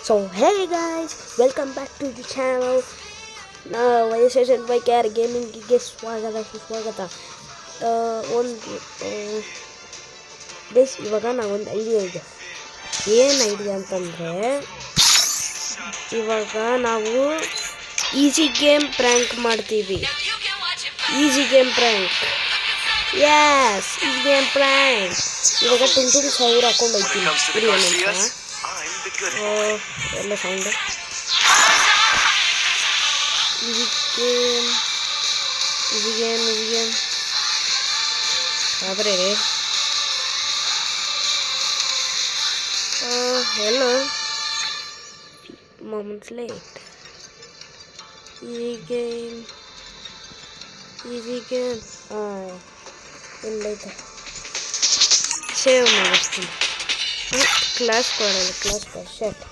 So hey guys, welcome back to the channel. ವೈಸೇಷನ್ ಬೈ ಕ್ಯಾರ್ ಗೇಮಿಂಗಿಗೆ ಸುಸ್ವಾಗತ. ಇವಾಗ ನಾವೊಂದು ಐಡಿಯಾ ಇದೆ. ಏನು ಐಡಿಯಾ ಅಂತಂದರೆ, ಇವಾಗ ನಾವು ಈಸಿ ಗೇಮ್ ಪ್ರ್ಯಾಂಕ್ ಮಾಡ್ತೀವಿ. Easy game prank, yes, easy game prank. ಇವಾಗ ತುಂಬ ಸಾವಿರ ಹಾಕೊಂಡು ಹೋಗ್ತೀನಿ. ಎಲ್ಲ ಸೌಂಡ್ ಈಸಿ ಗೇಮ್ ಆದರೆ ಎಲ್ಲ moments late. Easy game ಎಲ್ಲೈತೆ ಸೇವ್ ಮಾಡಿಸ್ತೀನಿ. ಕ್ಲಾಸ್ ಕೊಡಲ್ಲ, ಶರ್ಟ್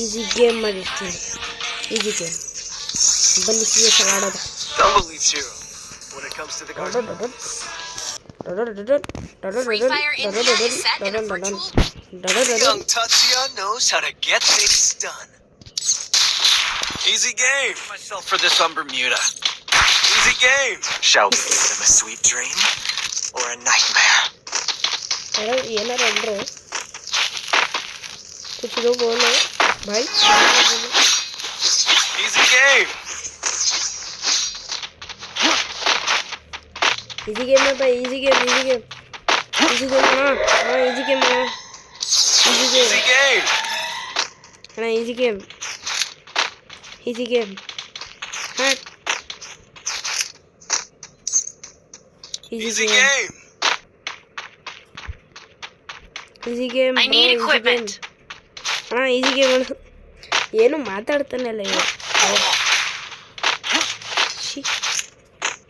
ಈಸಿ ಗೇಮ್ ಮಾಡಿರ್ತೀನಿ. ಈಸಿ ಗೇಮ್ ಬನ್ನಿ CS ಆಡೋದು. Young Tatsuya knows how to get things done. Easy game. Myself for this on Bermuda. Easy game. Shall we give them a sweet dream or a nightmare? ಏನಾರು ಕುಚಿದು ಬೋಲು Bhai. Easy game. Easy game है भाई, easy game हाँ easy game है हाँ easy game हाँ easy game I need equipment. हाँ easy game ಏನು ಮಾತಾಡ್ತಾನಲ್ಲ ಇವ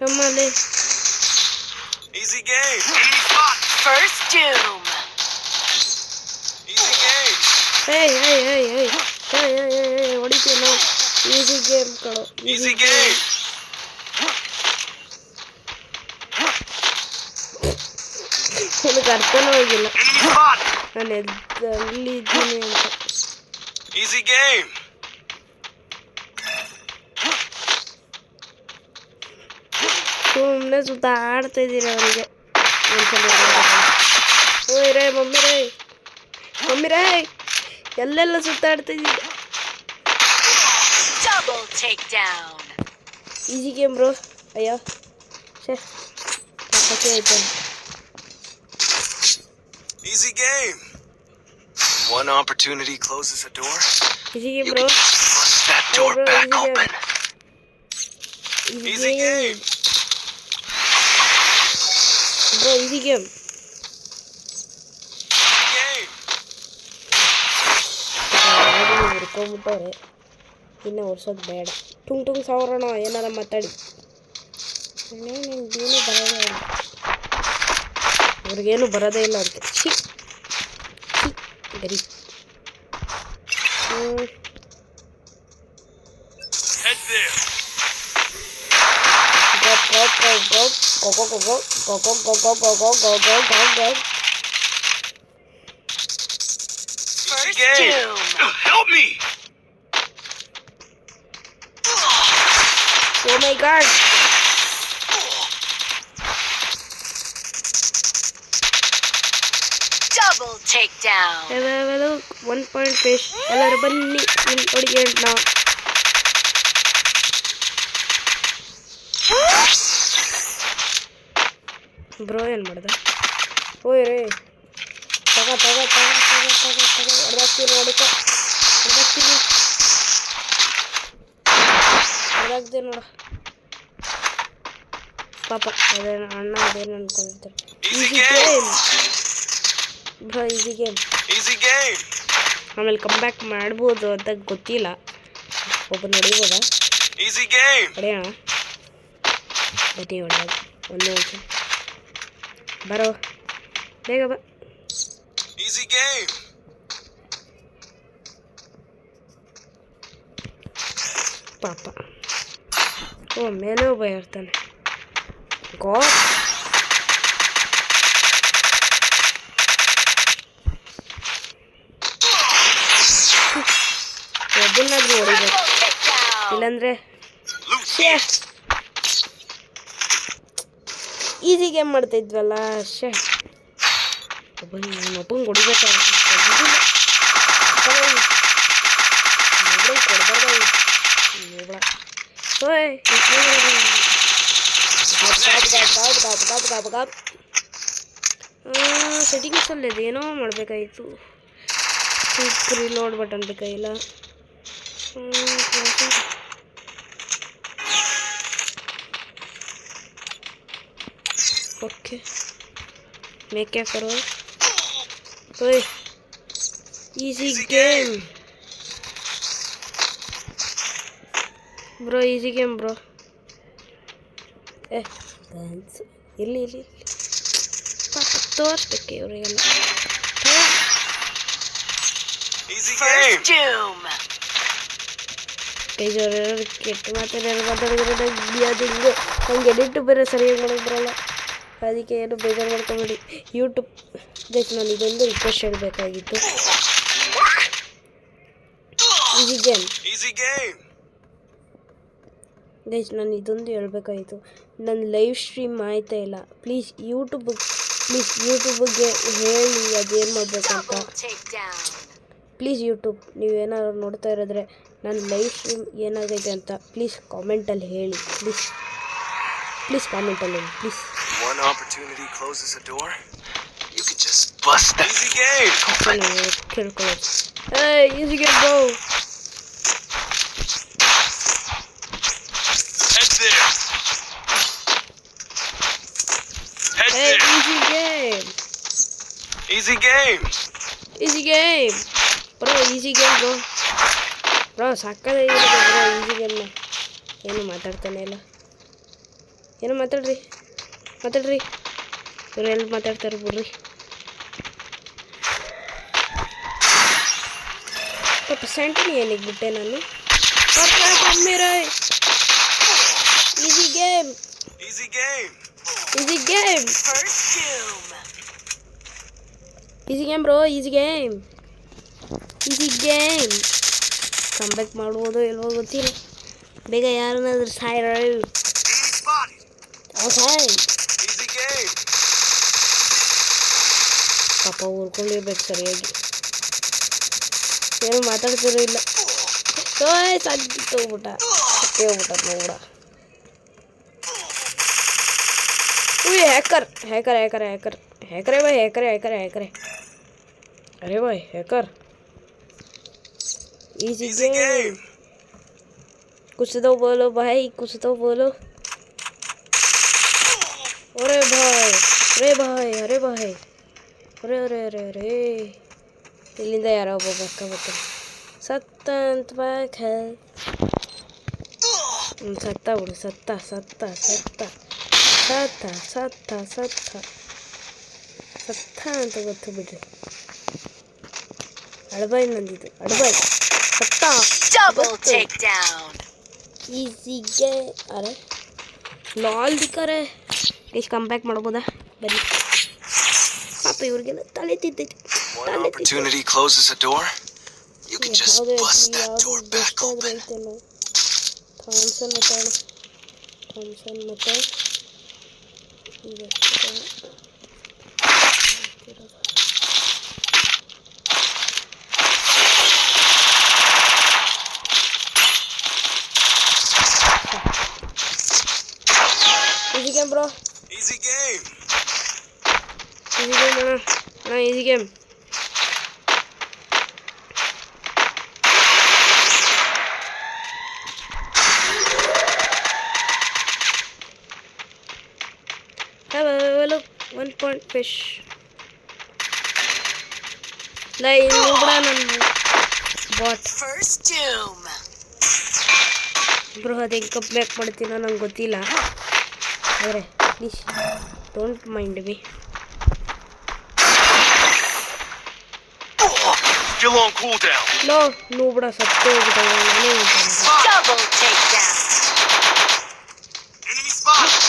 ನಮ್ಮಲ್ಲಿ. Easy game. First doom. Easy game. Hey, ಹೊಡಿತೀವಿ ನಾವು. ಈಸಿ ಗೇಮ್ ಕಣೋ. Easy game. ನನಗೆ ಅರ್ಥನೂ ಆಗಿಲ್ಲ ನಾನು ಎಲ್ಲಿದ್ದೀನಿ ಅಂತ. Easy game. ಸುಮ್ಮನೆ ಸುತ್ತಾಡ್ತಾ ಇದ್ದೀರಿ ಅವರಿಗೆ. ಓಯ್ ರೇ ಮಮ್ಮಿ ರೇ ಎಲ್ಲೆಲ್ಲ ಸುತ್ತಾಡ್ತಾ ಇದ್ದೀರಿ. Double takedown. Easy game bro. ಅಯ್ಯೋ ಸಾಕತ್ತೆ ಆಯ್ತಾನೆ. Easy game. One opportunity closes a door. Easy game You bro. can just bust that door bro, back easy open. Easy game. Bro easy game. ಹುರ್ಕೊಂಬಿಟ್ಟವ್ರೆ, ಇನ್ನು ಒರ್ಸೋದು ಬೇಡ. ತುಂಗ್ ಸಾವಿರಣ ಏನಾರ ಮಾತಾಡಿ. ನಿನಗೇನು ಬರೋದೇ ಇಲ್ಲ, ಅವ್ರಿಗೇನು ಬರೋದೇ ಇಲ್ಲ ಅಂತ. ಗರಿ First doom. Help me. Oh my god. Double takedown. hello 1 point fish. ಎಲ್ಲರೂ ಬನ್ನಿ ಹೊಡಿಗೆ ನಾವು. ಬ್ರೋ ಏನು ಮಾಡ್ದೆ? ಓಯ್ ರೇ ತಗ ಹೊಡೆದಾಕ್ತೀನಿ ನೋಡ ಪಾಪ. ಅದೇನು ಅಣ್ಣ ಅದೇನು ಅನ್ಕೊಂಡಿರ್ತಾರೆ. Easy game bro, easy game. ಆಮೇಲೆ ಕಮ್ ಬ್ಯಾಕ್ ಮಾಡ್ಬೋದು ಅಂತ ಗೊತ್ತಿಲ್ಲ. ಒಬ್ಬ ಹೊಡಿಬೋದಾ? ಹೊಡೆಯೋಣ ಬನ್ನಿ, ಹೊಡೆಯೋದು ಒಂದೇ ನಿಮಿಷ. ಬರೋ ಬೇಗ ಬಾ. ಪಾಪ ಮೇಲೆ ಒಬ್ಬ ಇರ್ತಾನೆ. ಗಾಡ್ ಇದನ್ನಾದ್ರೂ ಹೊಡಿಬೇಕು, Triple takedown. ಇಲ್ಲಾಂದರೆ Loose ಶೇ hands. ಈಸಿ ಗೇಮ್ ಮಾಡ್ತಾ ಇದ್ವಲ್ಲ. ಶೇ ಒಬ್ಬಂಗೆ ಹೊಡಿಬೇಕಾಗಿತ್ತು, ಸೆಟ್ಟಿಂಗ್ಸಲ್ಲಿ ಅದೇನೋ ಮಾಡಬೇಕಾಗಿತ್ತು. ಕ್ವಿಕ್ ರಿಲೋಡ್ ಬಟನ್ ಬೇಕಾಗಿಲ್ಲ. ओके मैं क्या करूँ? ओए easy game bro, easy game bro. ಇಲ್ಲಿ ಇಲ್ಲಿ ತೋರಿಸ್ಬೇಕು ಇವರಿಗೆಲ್ಲ. Easy game. First doom. ಬೇಜಾರು ಕೆಟ್ಟ ಮಾತಾಡಿದ್ರೆ ನಂಗೆ ಎಡಿಟ್ ಬೇರೆ ಸರಿಯಾಗಿ ಮಾಡೋದು ಬರಲ್ಲ, ಅದಕ್ಕೆ ಏನು ಬೇಜಾರು ಮಾಡ್ಕೊಬೇಡಿ. ಯೂಟ್ಯೂಬ್ ಗೈಸ್, ನಾನು ಇದೊಂದು ರಿಕ್ವೆಸ್ಟ್ ಹೇಳಬೇಕಾಗಿತ್ತು. Easy game Easy game. Guys, ನಾನು ಇದೊಂದು ಹೇಳಬೇಕಾಗಿತ್ತು. ನನ್ನ ಲೈವ್ ಸ್ಟ್ರೀಮ್ ಆಯ್ತಾ ಇಲ್ಲ, ಪ್ಲೀಸ್ ಯೂಟ್ಯೂಬ್ಗೆ ಹೇಳಿ ಅದೇನು ಮಾಡಬೇಕಂತ. Double takedown. ಪ್ಲೀಸ್ ಯೂಟ್ಯೂಬ್, ನೀವೇನಾದ್ರು ನೋಡ್ತಾ ಇರೋದ್ರೆ ನನ್ನ ಲೈವ್ ಸ್ಟ್ರೀಮ್ ಏನಾಗೈತೆ ಅಂತ ಪ್ಲೀಸ್ ಕಾಮೆಂಟಲ್ಲಿ ಹೇಳಿ. ಪ್ಲೀಸ್ ಕಾಮೆಂಟಲ್ಲಿ ಹೇಳಿ please. One opportunity closes a door. You could just bust that. Easy game. ಕೇಳ್ಕೊಳ್ಳೋದು. Easy game bro. Head there. Head there. Easy game Easy game. Easy game bro. Easy game bro ಸಾಕಾಗಿರುತ್ತೆ bro easy ಗೇಮ್ನ. ಏನು ಮಾತಾಡ್ತಾನೆ ಇಲ್ಲ, ಏನು ಮಾತಾಡ್ರಿ ಇವ್ರು ಎಲ್ಲಿ ಮಾತಾಡ್ತಾರೆ ಬಿಡ್ರಿ. ಪಾಪ ಸೆಂಟಿನಿ ಏನಿಗೆ ಬಿಟ್ಟೆ ನಾನು. Easy game Easy game. Easy game First doom. Easy game bro. Easy game comeback ಮಾಡ್ಬೋದು ಇಲ್ವೋ ಗೊತ್ತಿಲ್ಲ. ಬೇಗ ಯಾರನ್ನಾದ್ರೂ ಸಾಯ್ರ. Enemy spotted. ಸಾಯ್ Easy game. ಪಾಪ ಊರ್ಕೊಂಡಿರ್ಬೇಕು ಸರಿಯಾಗಿ, ಏನು ಮಾತಾಡ್ತಿರೋ ಇಲ್ಲ. ಹೋಗ್ಬಿಟ್ಟ ನೋಡ. हैकर है भाई, हैकर है. अरे भाई हैकर. Easy game. कुछ तो बोलो भाई, कुछ तो बोलो. अरे भाई अरे इಲ್ಲಿಂದ ಯಾರೋ ಒಬ್ಬ ಬಕ್ಕ ಬರ್ತಾನೆ. ಸತ್ತ ಅಂತ ಬಾಕ ಸತ್ತ ಬಿಡು. ಸತ್ತ ಅಂತ ಗೊತ್ತು ಬಿಡ್ರಿ. ಅಡಬಾಯ್ ನಂದಿದ್ದು, ಅಡಬಾಯ್ ಸತ್ತ. Double takedown. ಈಸಿಗೆ ಅರೆ ಲಾಲ್ ದಿಕ್ಕರೆ ಎಷ್ಟು ಕಂಬ್ಯಾಕ್ ಮಾಡ್ಬೋದಾ? ಬನ್ನಿ ಪಾಪ ಇವ್ರಿಗೆಲ್ಲ ತಲೆ ತಿದ್ದೈತಿ. One opportunity closes a door. You can just bust that door back open. Thomson ಮತ್ತೆ easy game bro. Easy game. ಅಣ್ಣ easy game. Hello, 1 point fish. Bot First doom. Bro, ಅದು ಹೆಂಗೆ ಕಂಬ್ಯಾಕ್ ಮಾಡ್ತೀನೋ ನಂಗೆ ಗೊತ್ತಿಲ್ಲ, ಆದರೆ please don't mind me. Still on cooldown. No ಬಿಡ, ಸತ್ತೇ ಹೋಗ್ಬಿಟ್ಟ. ನಾನೇ ಹೇಳ್ತಾನೆ. Double takedown. Enemy spotted.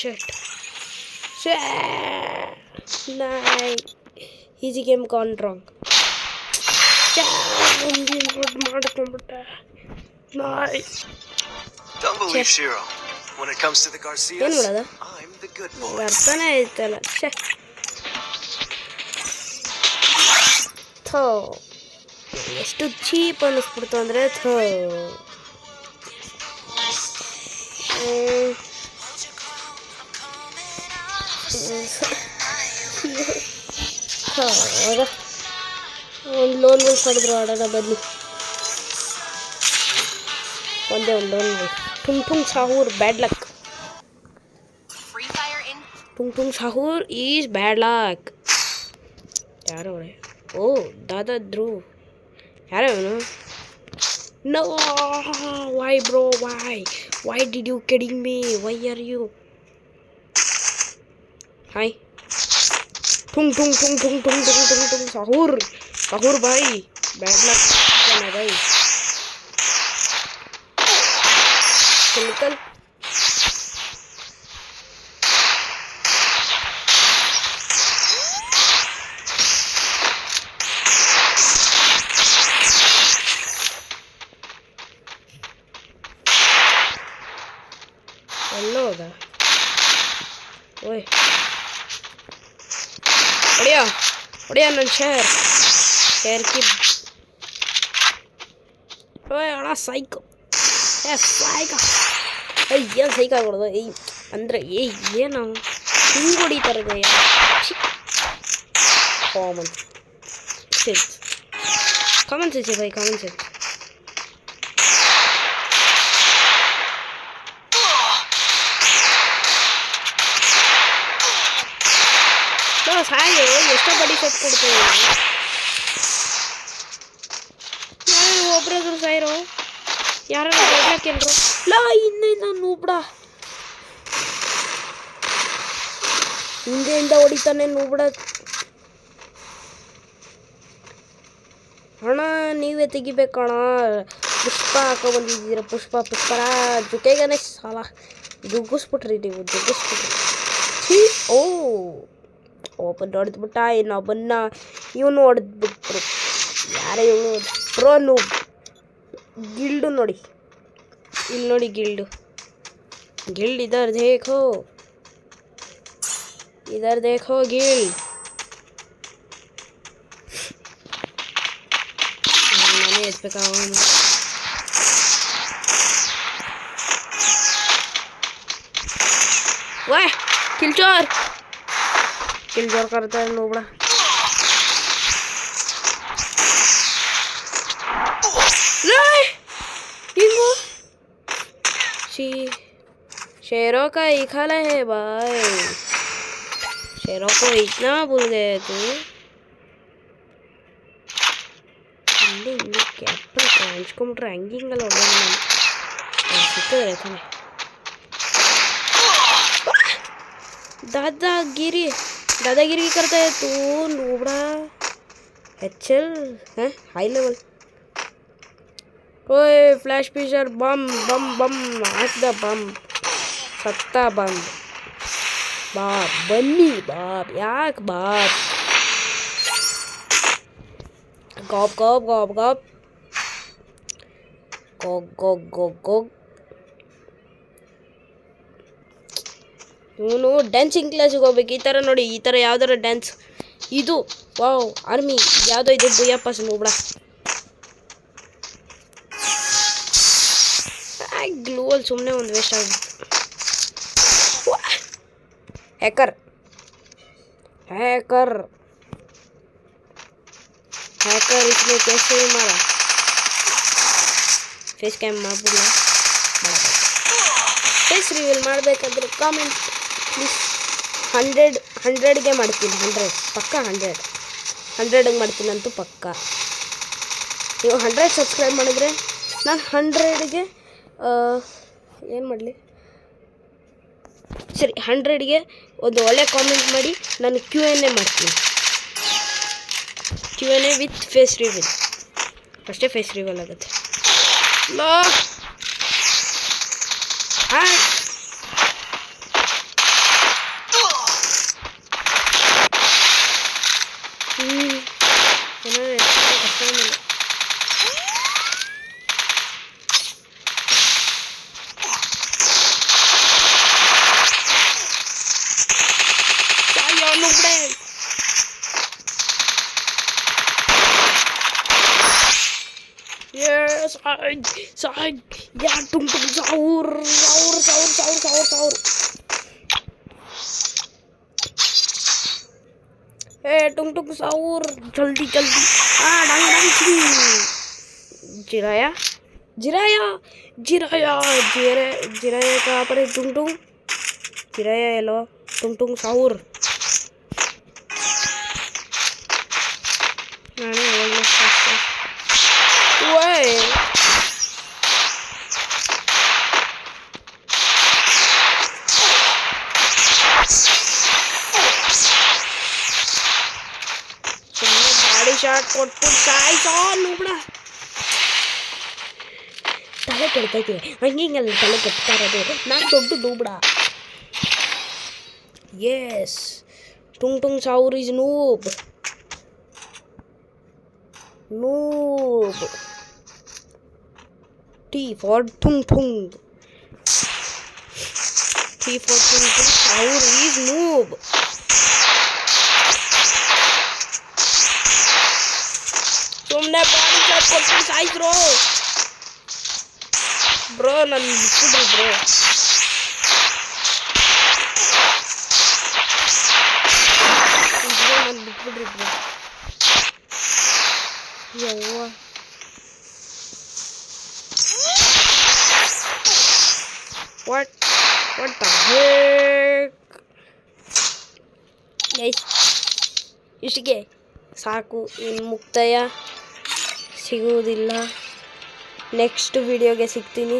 ಶಟ್ ನೈ ಈಸಿ ಗೇಮ್ ಕಾನ್ ರಾಂಗ್ ಮಾಡ್ಕೊಂಡ್ಬಿಟ್ಟೆ ನಾಯ್ Don't believe Shiro. When it comes to the ಏನು Garcias, ಮಾಡೋದು I'm the good ನಂಗೆ boy. ಅರ್ಥನೇ ಆಯ್ತಲ್ಲ ಥೋ ಎಷ್ಟು ಚೀಪ್ ಅನ್ನಿಸ್ಬಿಡ್ತು ಅಂದರೆ ಥೋ ಒಂದು ಲೋನ್ ವೈಸ್ ಮಾಡಿದ್ರು ಆಡೋಣ ಬನ್ನಿ ಒಂದೇ ಒಂದು ಲೋನ್ ವೈಸ್ ಟುಂಗ್ ಸಾಹೂರ್ ಬ್ಯಾಡ್ ಲಕ್ ಟುಂಗ್ ಸಾಹೂರ್ ಈಸ್ ಬ್ಯಾಡ್ ಲಕ್ ಯಾರು ಅವರೇ ಓ ದಾದಾ ಧ್ರುವ್ ಯಾರು ಅವನು no why bro why did you kidding me why are you hi ಟುಂಗ್ ಸಾಹೂರ್ ಭಾಯ್ ಬ್ಯಾಡ್ ಲಕ್ ಭಾಯ್ ನಿಕಲ್ ಎಲ್ಲೋದ ಓಯ್ ಹೊಡಿಯ ನನ್ನ ಶೇರ್ ಕಿ ಓಯ್ ಅಣ್ಣ ಸೈಕೋ ಏನು ಸೈಕ್ ಆಗ್ಬಿಡೋದು ಅಂದರೆ ಏನು ಹಿಂಗೆ ಹೊಡಿತಾರೆ common sense Bhai common sense Sai ಎಷ್ಟೋ ಬಡಿ ಸೆಟ್ ಕೊಡ್ತೇವೆ ಒಬ್ರಾದ್ರು ಸಾಯಿರೋ ಯಾರು ಹೊಡ್ಲಕ್ಕೇನ್ರು ಲಾ ಹಿಂದೆಯಿಂದ ನೂಬ್ಡ ಹಿಂದೆಯಿಂದ ಹೊಡಿತಾನೆ ನೂಬ್ಡ ಅಣ್ಣ ನೀವೇ ತೆಗಿಬೇಕಣ್ಣ ಪುಷ್ಪ ಹಾಕೋ ಬಂದಿದ್ದೀರ ಪುಷ್ಪರ ಜೊತೆ ಗಣೇಶ್ ಸಾಲ ಜುಗ್ಗಿಸ್ಬಿಟ್ರಿ ನೀವು ಛೀ ಓ ಒಬ್ಬನ ಹೊಡೆದ್ಬಿಟ್ಟ ಇನ್ನೊಬ್ಬನ್ನ ಇವನು ಹೊಡೆದ್ಬಿಟ್ರು ಯಾರೇ ಇವನು ಪ್ರೋನು ಗಿಲ್ಡು ನೋಡಿ ಇಲ್ಲಿ ನೋಡಿ ಗಿಲ್ಡ್ इधर देखो ಗಿಲ್ಡ್ ನಾನೇ ಎತ್ಬೇಕಾ वाह किलचोर करता है नोबड़ा शेरों का ही खाला है भाई शेरों को इतना भूल गए तू ಹಂಚ್ಕೊಂಬಿಟ್ರೆ ಹಂಗಿಂಗಲ್ಲ ಸಿಕ್ಕಿದ್ರೆ ತಾನೆ दादागिरी करता है तू नूबड़ा HL है हाई लेवल ओए फ्लैश पिशर बम बम बम आठ द बम सत्ता बम बाप बन्नी बाप याक बाप गॉप गॉप गॉप गॉप गोग गोग गोग गोग ಇವನು ಡ್ಯಾನ್ಸಿಂಗ್ ಕ್ಲಾಸಿಗೆ ಹೋಗ್ಬೇಕು ಈ ಥರ ನೋಡಿ ಈ ಥರ ಯಾವ್ದಾರ ಡ್ಯಾನ್ಸ್ ಇದು ವಾವ್ ಆರ್ಮಿ ಯಾವುದೋ ಇದು ಬುಯ್ಯಪ್ಪ ನೋಡ್ಬಿಡ ಗ್ಲೂವಲ್ಲಿ ಸುಮ್ಮನೆ ಒಂದು ವೇಸ್ಟ್ ಆಗುತ್ತೆ ಹ್ಯಾಕರ್ इसमें कैसे मारा फेस कैम ಮಾಡ್ಬಿಡಲ ಫೇಸ್ ರಿವೀಲ್ ಮಾಡಬೇಕಂದ್ರೆ ಕಾಮೆಂಟ್ ಪ್ಲೀಸ್ 100ಗೆ ಮಾಡ್ತೀನಿ 100 ಪಕ್ಕ 100ಗೆ ಮಾಡ್ತೀನಿ ಅಂತೂ ಪಕ್ಕ ನೀವು 100 ಸಬ್ಸ್ಕ್ರೈಬ್ ಮಾಡಿದ್ರೆ ನಾನು 100ಗೆ ಏನು ಮಾಡಲಿ ಸರಿ 100ಗೆ ಒಂದು ಒಳ್ಳೆ ಕಾಮೆಂಟ್ ಮಾಡಿ ನಾನು Q&A ಮಾಡ್ತೀನಿ Q&A ವಿತ್ ಫೇಸ್ ರಿವೀಲ್ ಅಷ್ಟೇ ಫೇಸ್ ರಿವೀಲ್ ಆಗುತ್ತೆ ಲಾ ಸಾಯ್ ಯಾ ಟುಂಗ್ ಟುಂಗ್ ಸಾವ್ರ ए टुंग टुंग साउर जल्दी जल्दी डंग डंग जिराया जिराया जिराया जिराया कहाँ पर है टुंग टुंग जिराया हेलो टुंग टुंग साउर ओए ಶಾಟ್ ಕೊಟ್ಟು ಸಾಯಿಸೋನು ಬಿಡ ತಲೆ ಕೆಡ್ತೈತೆ ಹಂಗಿಂಗಲ್ಲ ತಲೆ ಕೆಡ್ತಾ ಇರೋದು ನಾನು ದೊಡ್ಡ ದೂಬಿಡ ಎಸ್ ಟುಂಗ್ ಟುಂಗ್ ಸಾವ್ರ್ ಇಸ್ ನೂಬ್ ಟಿ ಫಾರ್ ಟುಂಗ್ ಟುಂಗ್ ಸಾವ್ರ್ ಈಸ್ ನೂಬ್ ಸುಮ್ಮನೆ ಬಾಡಿ ಶಾಟ್ ಕೊಟ್ಟು ಸಾಯಿಸ್ರು ಬ್ರೋ ನನ್ನ ಬಿಟ್ಬಿಡ್ರಿ ಬ್ರೋ ನನ್ನ ಬಿಟ್ಬಿಡ್ರಿ ಬ್ರೋ ಯವ್ವ ವಾಟ್ ದ ಹೆಕ್ ಗೈಸ್ ಇಷ್ಟಿಗೆ ಸಾಕು ಇನ್ನು ಮುಕ್ತಾಯ ಸಿಗುವುದಿಲ್ಲ ನೆಕ್ಸ್ಟ್ ವಿಡಿಯೋಗೆ ಸಿಗ್ತೀನಿ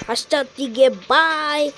ಅಷ್ಟೊತ್ತಿಗೆ ಬಾಯ್